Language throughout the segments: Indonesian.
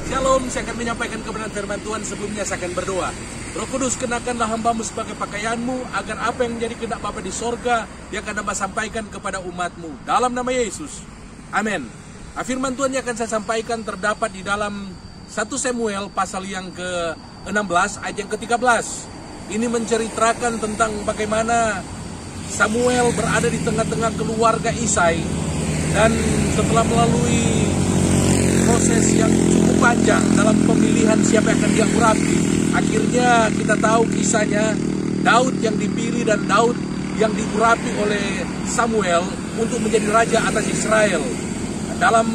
Shalom, saya akan menyampaikan kebenaran firman Tuhan. Sebelumnya saya akan berdoa. Roh Kudus, kenakanlah hambamu sebagai pakaianmu, agar apa yang menjadi kehendak Bapa di sorga, dia akan dapat sampaikan kepada umatmu. Dalam nama Yesus, amin. Firman Tuhan yang akan saya sampaikan terdapat di dalam 1 Samuel pasal yang ke-16 ayat yang ke-13. Ini menceritakan tentang bagaimana Samuel berada di tengah-tengah keluarga Isai, dan setelah melalui proses yang cukup panjang dalam pemilihan siapa yang akan dia urapi, akhirnya kita tahu kisahnya, Daud yang dipilih dan Daud yang diurapi oleh Samuel untuk menjadi raja atas Israel. Dalam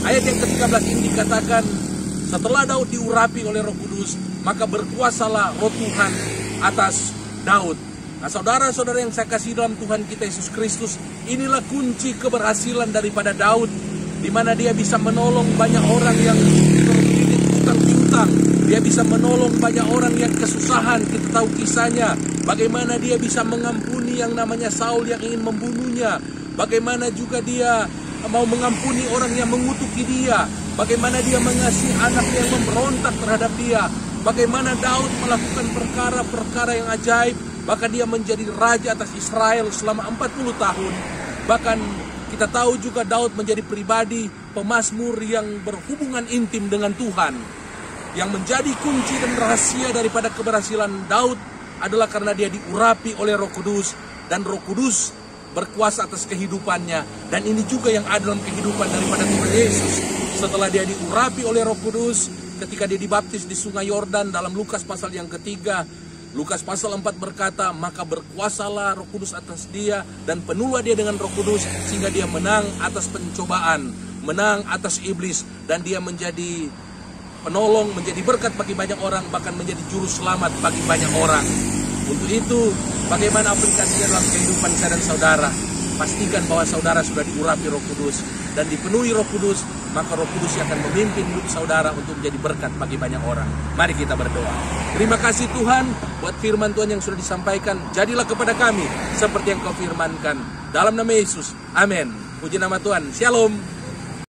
ayat yang ke-13 ini dikatakan, setelah Daud diurapi oleh Roh Kudus, maka berkuasalah Roh Tuhan atas Daud. Nah, saudara-saudara yang saya kasih dalam Tuhan kita Yesus Kristus, inilah kunci keberhasilan daripada Daud, di mana dia bisa menolong banyak orang yang terlilit utang piutang. Dia bisa menolong banyak orang yang kesusahan. Kita tahu kisahnya, bagaimana dia bisa mengampuni yang namanya Saul yang ingin membunuhnya. Bagaimana juga dia mau mengampuni orang yang mengutuki dia. Bagaimana dia mengasihi anak yang memberontak terhadap dia. Bagaimana Daud melakukan perkara-perkara yang ajaib. Bahkan dia menjadi raja atas Israel selama 40 tahun. Bahkan kita tahu juga Daud menjadi pribadi pemazmur yang berhubungan intim dengan Tuhan. Yang menjadi kunci dan rahasia daripada keberhasilan Daud adalah karena dia diurapi oleh Roh Kudus, dan Roh Kudus berkuasa atas kehidupannya. Dan ini juga yang ada dalam kehidupan daripada Tuhan Yesus. Setelah dia diurapi oleh Roh Kudus, ketika dia dibaptis di Sungai Yordan dalam Lukas pasal yang ketiga, Lukas pasal 4 berkata, maka berkuasalah Roh Kudus atas dia dan penuhlah dia dengan Roh Kudus sehingga dia menang atas pencobaan, menang atas iblis, dan dia menjadi penolong, menjadi berkat bagi banyak orang, bahkan menjadi juru selamat bagi banyak orang. Untuk itu, bagaimana aplikasinya dalam kehidupan saya dan saudara? Pastikan bahwa saudara sudah diurapi Roh Kudus dan dipenuhi Roh Kudus, maka Roh Kudus yang akan memimpin hidup saudara untuk menjadi berkat bagi banyak orang. Mari kita berdoa. Terima kasih Tuhan buat firman Tuhan yang sudah disampaikan. Jadilah kepada kami seperti yang Kau firmankan. Dalam nama Yesus, amin. Puji nama Tuhan. Shalom.